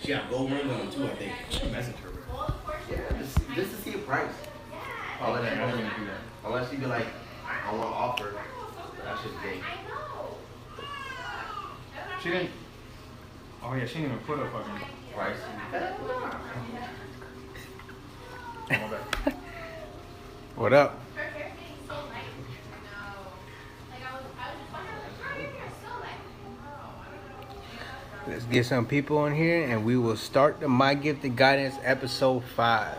She got gold rings on them too, I think. I should message her. Yeah, just to see a price. Unless she be like, I want to offer. That's just gay. She didn't. Oh yeah, she didn't even put a fucking Price. What up? Let's get some people in here and we will start the My Gifted Guidance episode 5.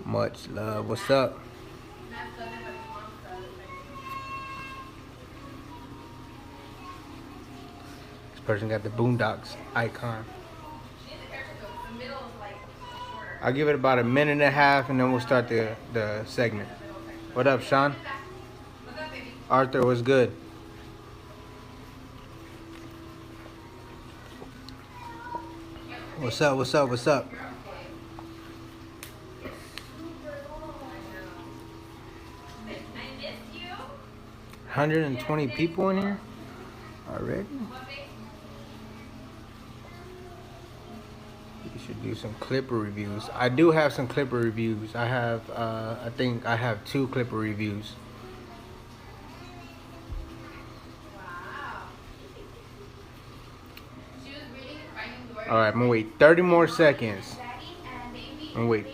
Much love. What's up? This person got the Boondocks icon. I'll give it about a minute and a half and then we'll start the segment. What up, Sean? Arthur, what's good? What's up, what's up, what's up? I missed you. 120 people in here already? We should do some Clipper reviews. I do have some Clipper reviews. I have, I think I have 2 Clipper reviews. Alright, I'm gonna wait 30 more seconds. I'm gonna wait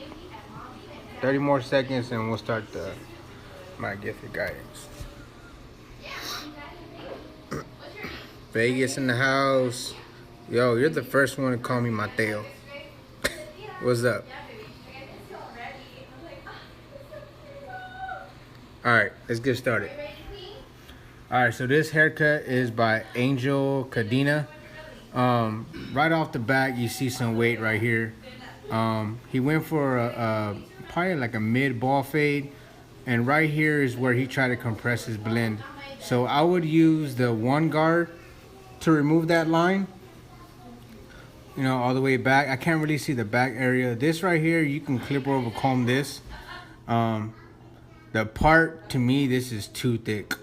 30 more seconds and we'll start the My Gifted Guidance. Vegas in the house. Yo, you're the first one to call me Mateo. What's up? Alright, let's get started. Alright, so this haircut is by Angel Cadena. Right off the back, you see some weight right here. He went for probably like a mid ball fade, and right here is where he tried to compress his blend. So I would use the 1 guard to remove that line, you know, all the way back. I can't really see the back area. This right here, you can clip over comb this. The part, to me, this is too thick.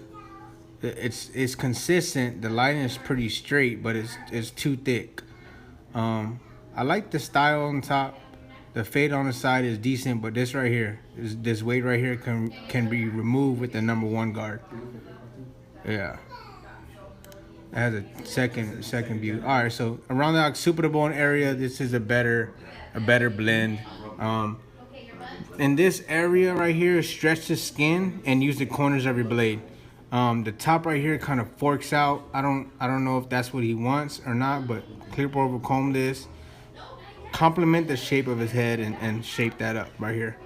It's consistent. The line is pretty straight, but it's too thick. I like the style on top. The fade on the side is decent, but this right here, this weight right here can be removed with the number 1 guard. Yeah, it has a second view. All right, so around the occipital bone area, this is a better blend. In this area right here, stretch the skin and use the corners of your blade. The top right here kind of forks out. I don't know if that's what he wants or not, but clip over comb this. Complement the shape of his head and shape that up right here.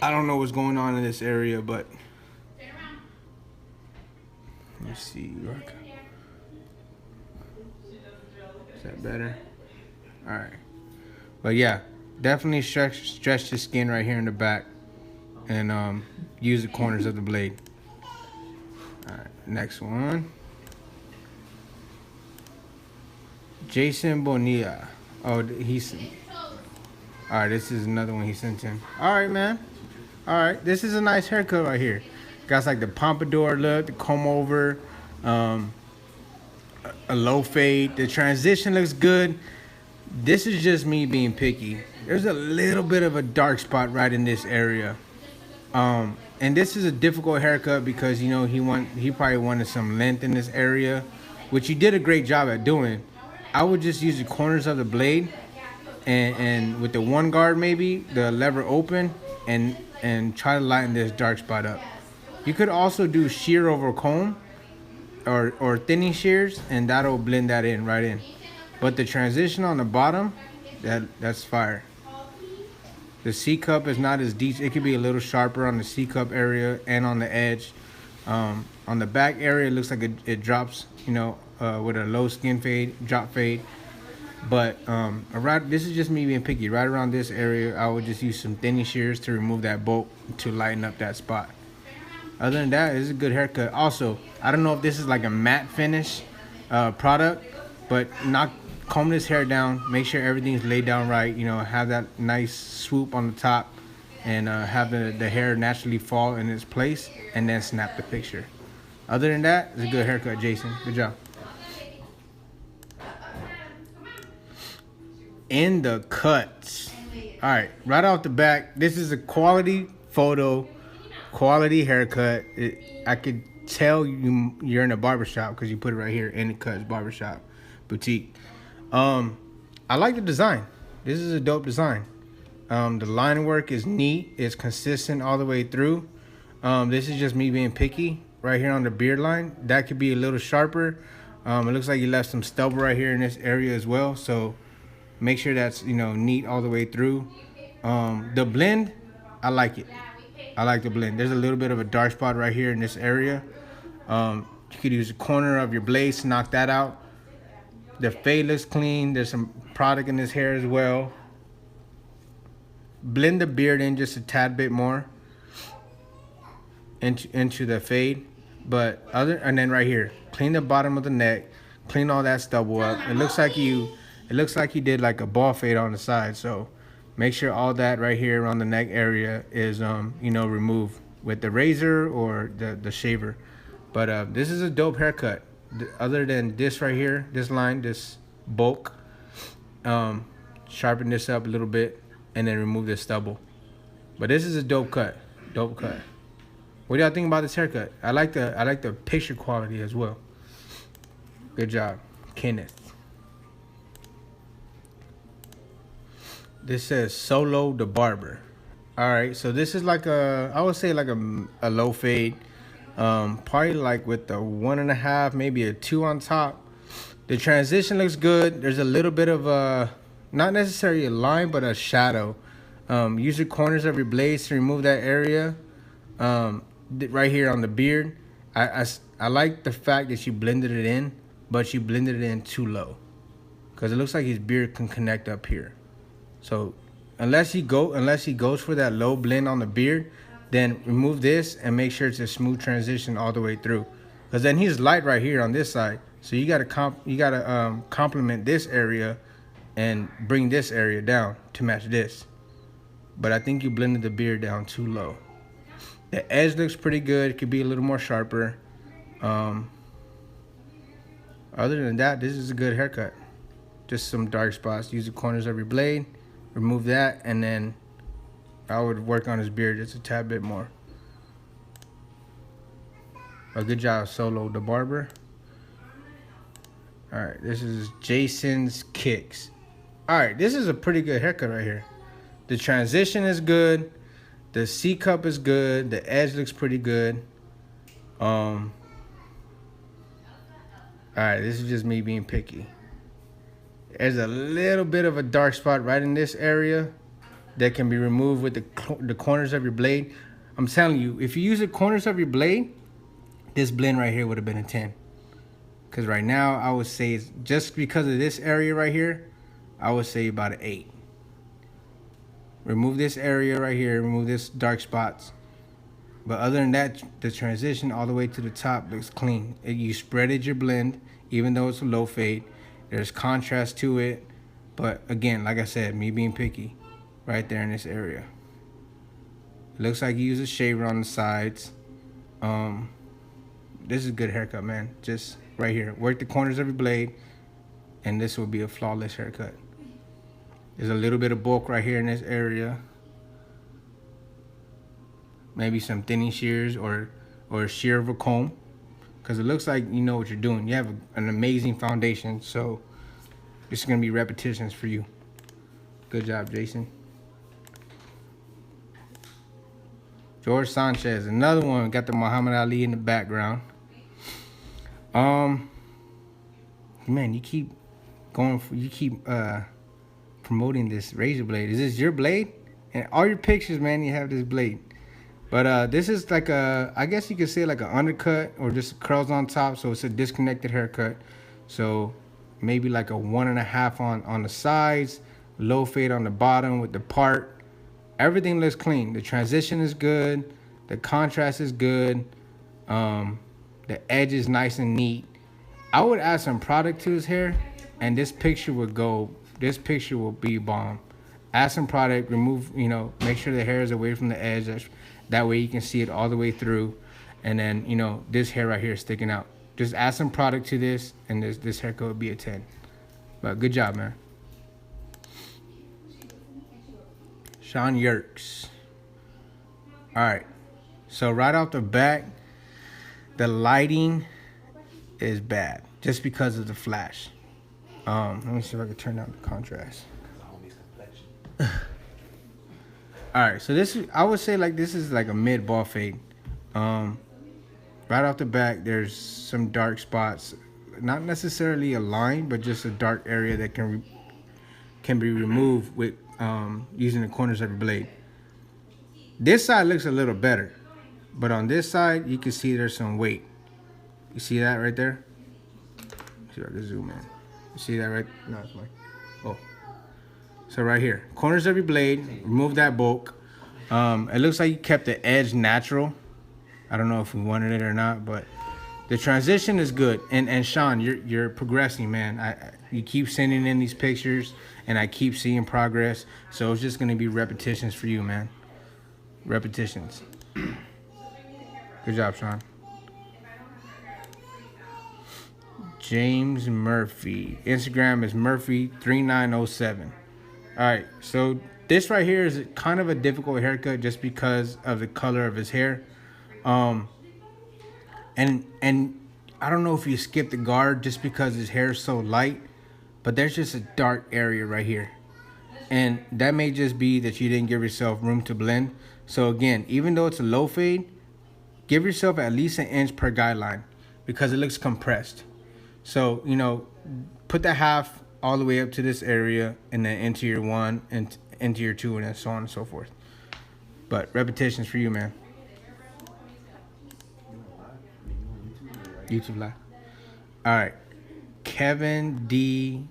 I don't know what's going on in this area, but let's see. Is that better? All right. But yeah, definitely stretch the skin right here in the back and use the corners of the blade. All right, next one. Jason Bonilla. Oh, he's... All right, this is another one he sent in. All right, man. All right, this is a nice haircut right here. Got like the pompadour look, the comb over, a low fade. The transition looks good. This is just me being picky. There's a little bit of a dark spot right in this area. And this is a difficult haircut because, you know, he probably wanted some length in this area, which you did a great job at doing. I would just use the corners of the blade and with the 1 guard maybe, the lever open, and try to lighten this dark spot up. You could also do shear over comb or thinning shears, and that'll blend that in right in. But the transition on the bottom, that's fire. The C cup is not as deep. It could be a little sharper on the C cup area and on the edge. On the back area, it looks like it drops, you know, with a low skin fade, drop fade. But this is just me being picky. Right around this area, I would just use some thinning shears to remove that bulk to lighten up that spot. Other than that, it's a good haircut. Also, I don't know if this is like a matte finish product, but comb this hair down, make sure everything's laid down right, you know, have that nice swoop on the top, and have the hair naturally fall in its place, and then snap the picture. Other than that, it's a good haircut, Jason. Good job. in the cuts. All right, right off the back, this is a quality photo, quality haircut. I could tell you're in a barbershop because you put it right here, in the cuts barbershop boutique. I like the design. This is a dope design. The line work is neat. It's consistent all the way through. This is just me being picky right here on the beard line. That could be a little sharper. It looks like you left some stubble right here in this area as well. So make sure that's, neat all the way through. The blend, I like it. I like the blend. There's a little bit of a dark spot right here in this area. You could use a corner of your blades to knock that out. The fade looks clean. There's some product in this hair as well. Blend the beard in just a tad bit more into the fade. And then right here, clean the bottom of the neck, clean all that stubble up. It looks like you did like a ball fade on the side. So make sure all that right here around the neck area is removed with the razor or the shaver. But this is a dope haircut. Other than this right here, this line, this bulk, sharpen this up a little bit and then remove this stubble. But this is a dope cut. Dope cut. What do y'all think about this haircut? I like the picture quality as well. Good job, Kenneth. This says Solo the Barber. All right, so this is like I would say like a low fade. Probably like with the 1.5, maybe a 2 on top. The transition looks good. There's a little bit of not necessarily a line, but a shadow. Use the corners of your blades to remove that area. Right here on the beard, I like the fact that you blended it in, but you blended it in too low, because it looks like his beard can connect up here. So unless he goes for that low blend on the beard, then remove this and make sure it's a smooth transition all the way through, because then he's light right here on this side. So you gotta complement this area and bring this area down to match this. But I think you blended the beard down too low. The edge looks pretty good. It could be a little more sharper. Other than that, this is a good haircut. Just some dark spots. Use the corners of your blade. Remove that, and then I would work on his beard just a tad bit more. A good job, Solo the Barber. All right, this is Jason's Kicks. All right, this is a pretty good haircut right here. The transition is good. The C cup is good. The edge looks pretty good. All right, this is just me being picky. There's a little bit of a dark spot right in this area that can be removed with the corners of your blade. I'm telling you, if you use the corners of your blade, this blend right here would have been a 10. Because right now, I would say, it's just because of this area right here, I would say about an 8. Remove this area right here, remove this dark spots. But other than that, the transition all the way to the top looks clean. You spreaded your blend, even though it's a low fade. There's contrast to it. But again, like I said, me being picky, right there in this area. It looks like you use a shaver on the sides. This is a good haircut, man. Just right here. Work the corners of your blade, and this will be a flawless haircut. There's a little bit of bulk right here in this area. Maybe some thinning shears or a shear of a comb, because it looks like you know what you're doing. You have an amazing foundation, so this is going to be repetitions for you. Good job, Jason. George Sanchez, another one. Got the Muhammad Ali in the background. Man, you keep promoting this razor blade. Is this your blade? And all your pictures, man, you have this blade. But this is like I guess you could say like an undercut or just curls on top, so it's a disconnected haircut. So maybe like a 1.5 on the sides, low fade on the bottom with the part. Everything looks clean. The transition is good. The contrast is good. The edge is nice and neat. I would add some product to his hair, and this picture would go. This picture will be bomb. Add some product, remove, make sure the hair is away from the edge. That way you can see it all the way through. And then, this hair right here is sticking out. Just add some product to this, and this haircut would be a 10. But good job, man. Sean Yerkes. All right. So right off the bat, the lighting is bad just because of the flash. Let me see if I can turn down the contrast. All right, so this is, I would say like this is like a mid ball fade. Right off the back, there's some dark spots, not necessarily a line, but just a dark area that can be removed with using the corners of the blade. This side looks a little better, but on this side, you can see there's some weight. You see that right there? Let's see if I can zoom in. You see that right? No, it's fine. Oh. So right here, corners of your blade, remove that bulk. It looks like you kept the edge natural. I don't know if we wanted it or not, but the transition is good. And Sean, you're progressing, man. You keep sending in these pictures, and I keep seeing progress. So it's just gonna be repetitions for you, man. Repetitions. Good job, Sean. James Murphy. Instagram is Murphy3907. All right, so this right here is kind of a difficult haircut just because of the color of his hair. And I don't know if you skipped the guard just because his hair is so light, but there's just a dark area right here. And that may just be that you didn't give yourself room to blend. So again, even though it's a low fade, give yourself at least an inch per guideline because it looks compressed. So, you know, put the half all the way up to this area and then into your 1 and into your 2 and then so on and so forth. But repetitions for you, man. YouTube Live. All right. Kevin D.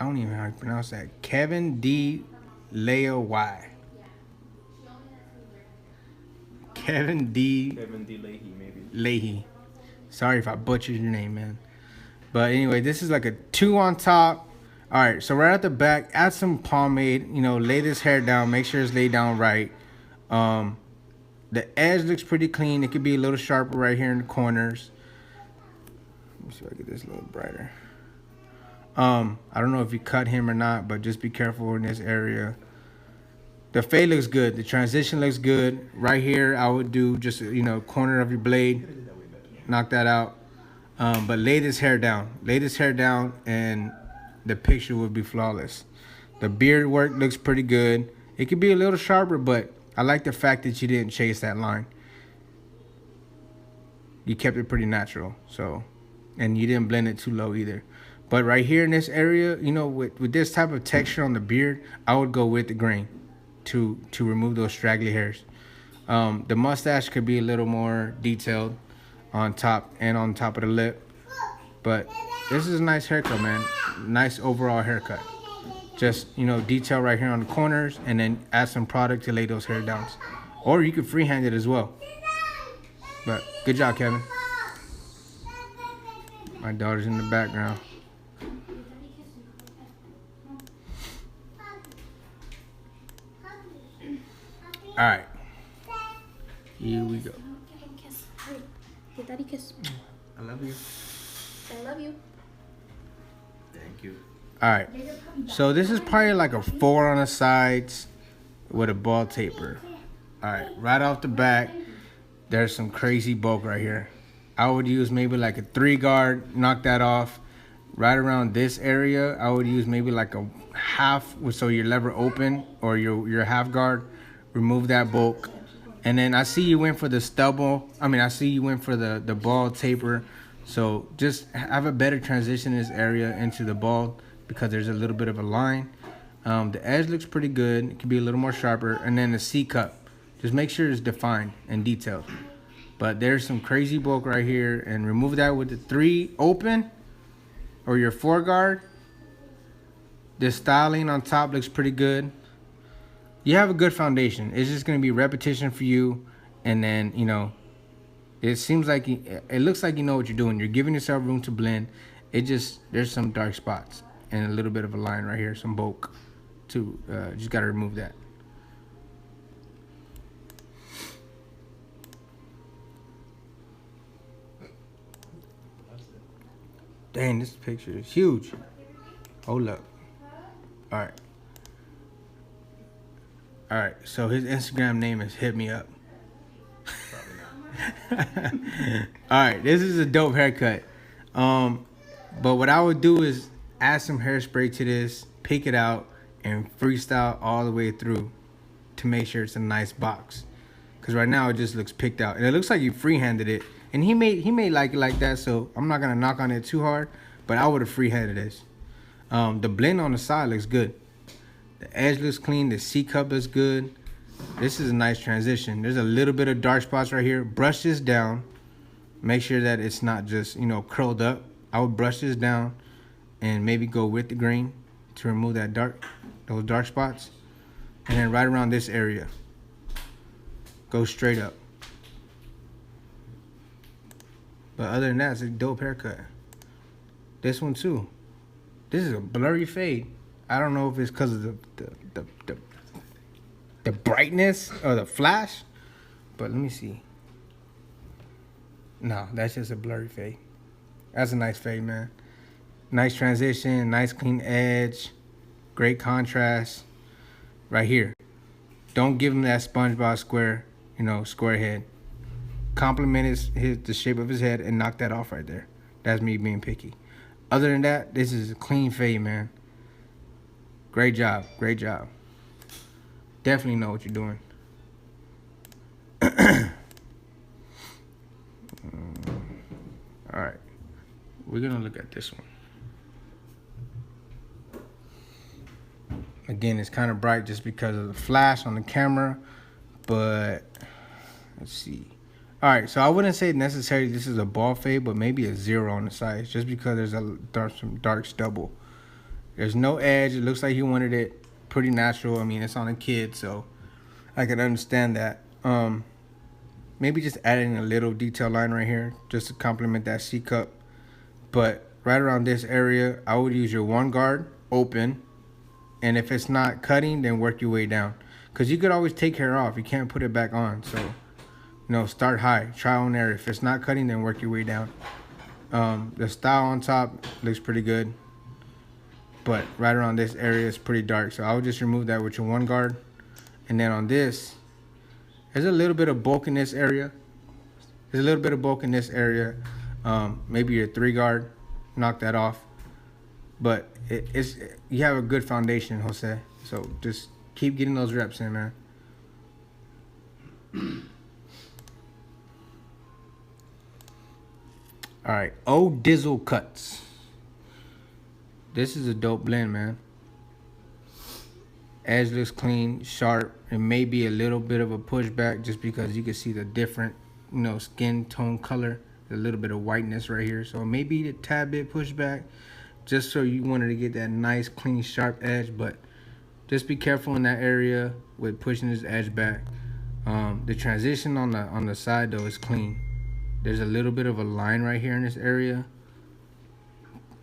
I don't even know how to pronounce that. Kevin D. Leo Y. Kevin D. Leahy, maybe. Leahy. Sorry if I butchered your name, man. But anyway, this is like a 2 on top. All right, so right at the back, add some pomade. You know, lay this hair down. Make sure it's laid down right. The edge looks pretty clean. It could be a little sharper right here in the corners. Let me see if I get this a little brighter. I don't know if you cut him or not, but just be careful in this area. The fade looks good. The transition looks good. Right here, I would do just, you know, corner of your blade. Knock that out. But lay this hair down. Lay this hair down and the picture would be flawless. The beard work looks pretty good. It could be a little sharper, but I like the fact that you didn't chase that line. You kept it pretty natural. So, and you didn't blend it too low either. But right here in this area, you know, with this type of texture on the beard, I would go with the grain to remove those straggly hairs. The mustache could be a little more detailed on top and on top of the lip. But this is a nice haircut, man. Nice overall haircut. Just, you know, detail right here on the corners and then add some product to lay those hair downs. Or you could freehand it as well. But good job, Kevin. My daughter's in the background. All right. Here we go. Kiss. Hurry. Get daddy kiss. I love you. I love you. Thank you. All right. So this is probably like a 4 on the sides with a ball taper. All right. Right off the back, there's some crazy bulk right here. I would use maybe like a 3 guard, knock that off. Right around this area, I would use maybe like a half, so your lever open or your half guard. Remove that bulk. And then I see you went for the stubble. I see you went for the ball taper. So just have a better transition in this area into the ball because there's a little bit of a line. The edge looks pretty good. It can be a little more sharper. And then the C-cup. Just make sure it's defined and detailed. But there's some crazy bulk right here. And remove that with the 3 open or your 4 guard. The styling on top looks pretty good. You have a good foundation. It's just going to be repetition for you. And then, you know, it seems like, it looks like you know what you're doing. You're giving yourself room to blend. There's some dark spots and a little bit of a line right here, some bulk too. Just got to remove that. Dang, this picture is huge. Hold up. All right. All right, so his Instagram name is Hit Me Up. All right, this is a dope haircut. But what I would do is add some hairspray to this, pick it out, and freestyle all the way through to make sure it's a nice box. Cause right now it just looks picked out, and it looks like you freehanded it. And he may like it like that, so I'm not gonna knock on it too hard. But I would have freehanded this. The blend on the side looks good. The edge looks clean. The C cup looks good. This is a nice transition. There's a little bit of dark spots right here. Brush this down. Make sure that it's not just, curled up. I would brush this down and maybe go with the grain to remove those dark spots. And then right around this area, go straight up. But other than that, it's a dope haircut. This one too. This is a blurry fade. I don't know if it's because of the brightness or the flash, but let me see. No, that's just a blurry fade. That's a nice fade, man. Nice transition, nice clean edge, great contrast. Right here. Don't give him that SpongeBob square head. Compliment the shape of his head and knock that off right there. That's me being picky. Other than that, this is a clean fade, man. Great job. Great job. Definitely know what you're doing. All right. We're going to look at this one. Again, it's kind of bright just because of the flash on the camera. But let's see. All right, so I wouldn't say necessarily this is a ball fade, but maybe a 0 on the sides, just because there's some dark stubble. There's no edge. It looks like he wanted it pretty natural. I mean, it's on a kid, so I can understand that. Maybe just adding a little detail line right here just to complement that C cup. But right around this area, I would use your one guard open. And if it's not cutting, then work your way down. Because you could always take hair off. You can't put it back on. So, start high. Trial and error. If it's not cutting, then work your way down. The style on top looks pretty good. But right around this area is pretty dark. So I would just remove that with your one guard. And then on this, there's a little bit of bulk in this area. Maybe your 3 guard. Knock that off. But you have a good foundation, Jose. So just keep getting those reps in, man. All right, Dizzle cuts. This is a dope blend, man. Edge looks clean, sharp. It may be a little bit of a pushback just because you can see the different, skin tone color. A little bit of whiteness right here. So maybe a tad bit pushback. Just so you wanted to get that nice, clean, sharp edge, but just be careful in that area with pushing this edge back. The transition on the side though is clean. There's a little bit of a line right here in this area.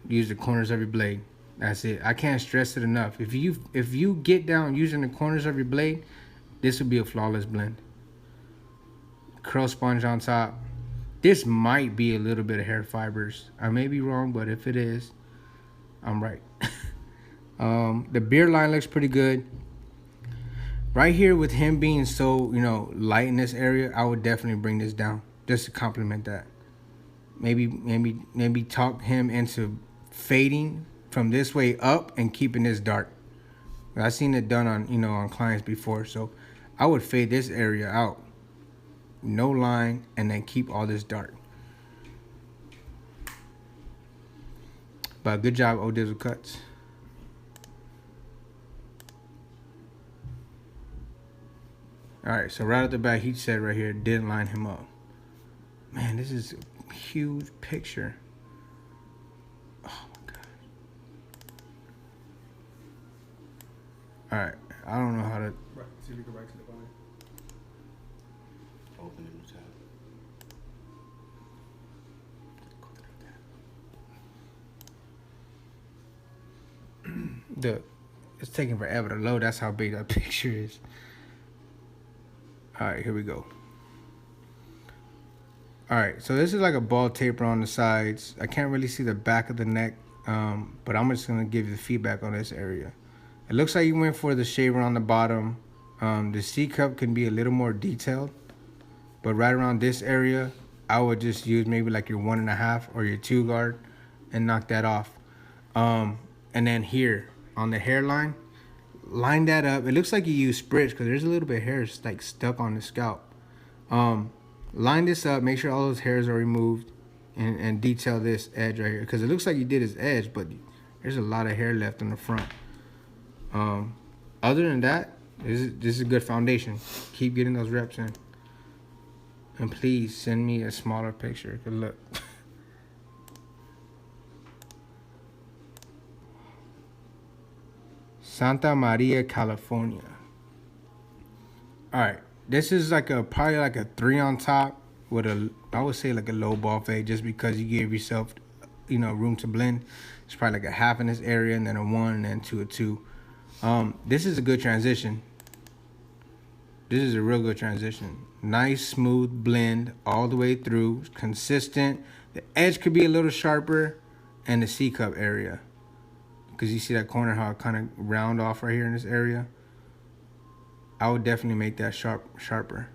Use the corners of your blade. That's it. I can't stress it enough. If you get down using the corners of your blade, this would be a flawless blend. Curl sponge on top. This might be a little bit of hair fibers. I may be wrong, but if it is, I'm right. The beard line looks pretty good. Right here with him being so, light in this area, I would definitely bring this down just to complement that. Maybe talk him into fading from this way up and keeping this dark. I've seen it done on, on clients before, so I would fade this area out. No line, and then keep all this dark. But good job, Dizzle cuts. All right, so right at the back, he said right here, didn't line him up. Man, this is a huge picture. Oh my God. All right, I don't know how to. Right, see if you can right click on it. Open in the tab. It's taking forever to load. That's how big that picture is. All right, here we go. All right, so this is like a ball taper on the sides. I can't really see the back of the neck, but I'm just gonna give you the feedback on this area. It looks like you went for the shaver on the bottom. The C cup can be a little more detailed, but right around this area, I would just use maybe like your 1.5 or your 2 guard and knock that off. And then here on the hairline, line that up. It looks like you use spritz because there's a little bit of hair like stuck on the scalp. Line this up, make sure all those hairs are removed, and detail this edge right here because it looks like you did his edge, but there's a lot of hair left on the front. Other than that, this is a good foundation. Keep getting those reps in. And please send me a smaller picture. Good luck. Santa Maria, California. All right, this is like probably like a 3 on top with I would say like a low ball fade, just because you gave yourself, room to blend. It's probably like a half in this area, and then a 1, and then a 2. This is a good transition. This is a real good transition. Nice, smooth blend all the way through, consistent. The edge could be a little sharper, and the C cup area, because you see that corner how it kind of round off right here in this area. I would definitely make that sharper.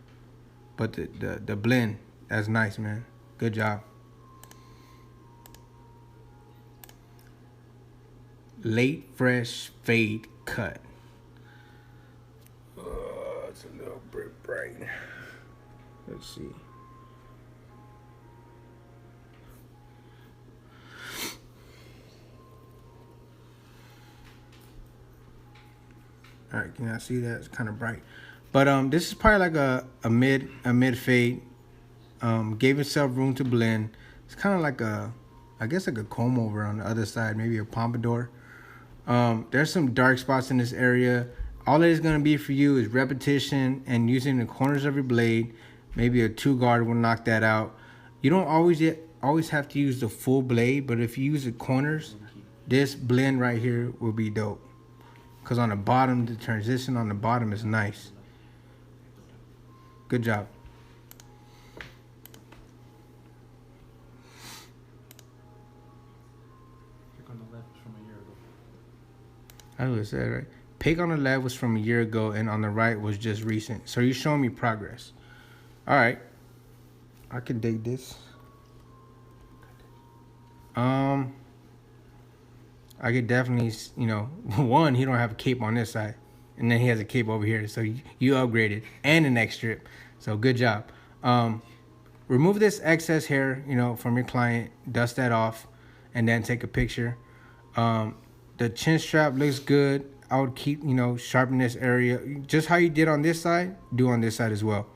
But the blend, that's nice, man. Good job. Late fresh fade cut. It's a little bit bright. Let's see. All right, can y'all see that? It's kind of bright. But this is probably like a mid fade. Gave itself room to blend. It's kind of like I guess like a comb over on the other side, maybe a pompadour. There's some dark spots in this area. All it is going to be for you is repetition and using the corners of your blade. Maybe a 2 guard will knock that out. You don't always have to use the full blade, but if you use the corners, this blend right here will be dope. Because on the bottom, the transition on the bottom is nice. Good job. Pick on the left from a year ago. I would say, right? Pick on the left was from a year ago, and on the right was just recent. So you're showing me progress. All right. I can dig this. I could definitely, one, he don't have a cape on this side, and then he has a cape over here. So you upgraded, and a neck strip. So good job. Remove this excess hair, from your client. Dust that off, and then take a picture. The chin strap looks good. I would keep, sharpen this area. Just how you did on this side, do on this side as well.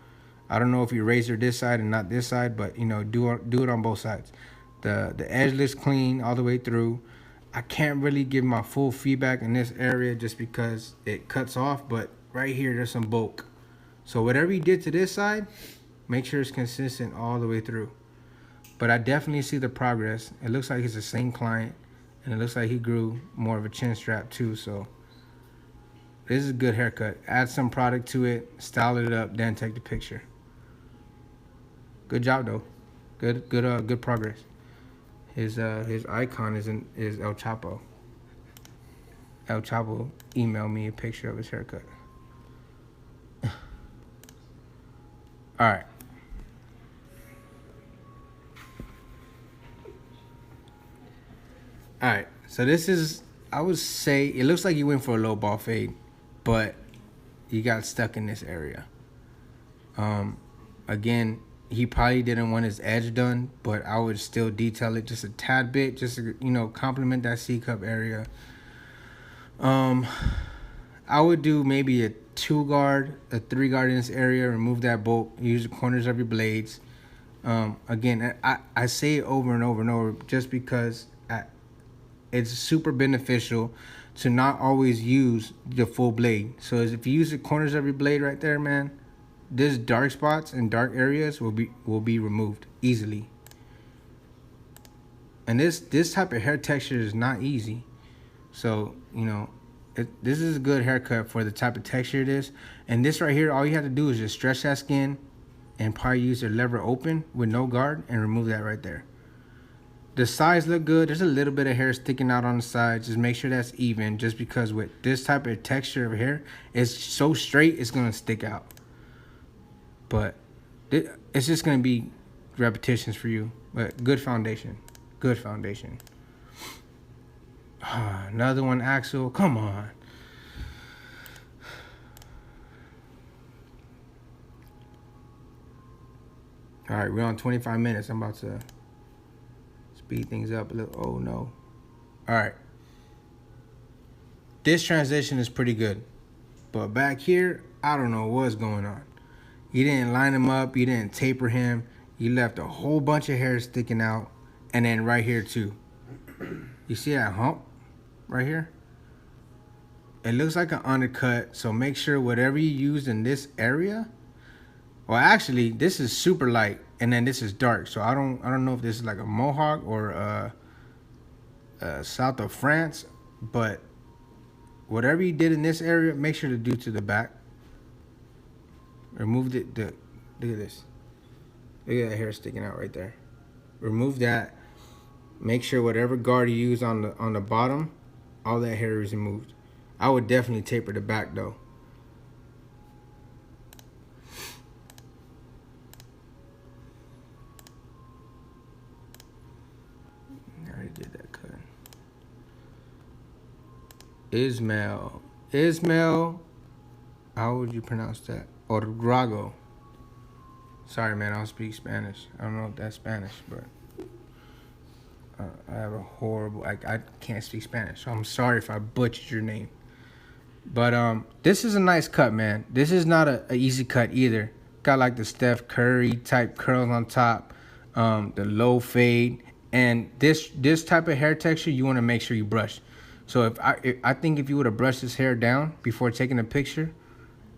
I don't know if you razor this side and not this side, but, do it on both sides. The edge looks clean all the way through. I can't really give my full feedback in this area just because it cuts off, but right here, there's some bulk. So whatever you did to this side, make sure it's consistent all the way through. But I definitely see the progress. It looks like it's the same client, and it looks like he grew more of a chin strap too, so this is a good haircut. Add some product to it, style it up, then take the picture. Good job though. Good progress. His icon is El Chapo. El Chapo emailed me a picture of his haircut. All right. All right. So this is, I would say, it looks like you went for a low ball fade, but you got stuck in this area. Again, he probably didn't want his edge done, but I would still detail it just a tad bit, just to, complement that C cup area. I would do maybe a 2 guard, a 3 guard in this area, remove that bulk, use the corners of your blades. Again, I say it over and over and over just because it's super beneficial to not always use the full blade. So if you use the corners of your blade right there, man, this dark spots and dark areas will be removed easily. And this type of hair texture is not easy. So, this is a good haircut for the type of texture it is. And this right here, all you have to do is just stretch that skin and probably use your lever open with no guard and remove that right there. The sides look good. There's a little bit of hair sticking out on the side. Just make sure that's even. Just because with this type of texture of hair, it's so straight, it's going to stick out. But it's just going to be repetitions for you. But good foundation. Good foundation. Another one, Axel. Come on. All right, we're on 25 minutes. I'm about to speed things up a little. Oh, no. All right. This transition is pretty good. But back here, I don't know what's going on. You didn't line him up. You didn't taper him. You left a whole bunch of hair sticking out. And then right here, too. You see that hump right here? It looks like an undercut. So make sure whatever you used in this area. Well, actually, this is super light. And then this is dark. So I don't know if this is like a mohawk or south of France. But whatever you did in this area, make sure to do to the back. Remove look at this. Look at that hair sticking out right there. Remove that. Make sure whatever guard you use on the bottom, all that hair is removed. I would definitely taper the back though. I already did that cut. Ismail, how would you pronounce that? Orgrago. Sorry, man, I don't speak Spanish. I don't know if that's Spanish, but I have a horrible, I can't speak Spanish, so I'm sorry if I butchered your name. But this is a nice cut, man. This is not a easy cut either. Got like the Steph Curry type curls on top, the low fade, and this type of hair texture you want to make sure you brush. So I think if you would have brushed this hair down before taking a picture,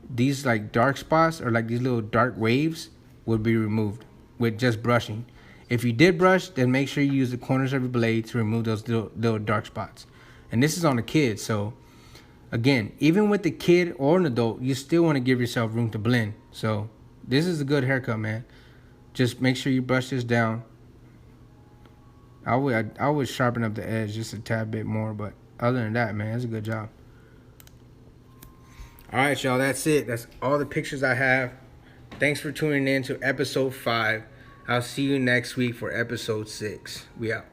these like dark spots or like these little dark waves would be removed with just brushing. If you did brush, then make sure you use the corners of your blade to remove those little dark spots. And this is on a kid, so again, even with the kid or an adult, you still want to give yourself room to blend. So this is a good haircut, man. Just make sure you brush this down. I would sharpen up the edge just a tad bit more, but other than that, man, it's a good job. All right, y'all, that's it. That's all the pictures I have. Thanks for tuning in to episode 5. I'll see you next week for episode 6. We out.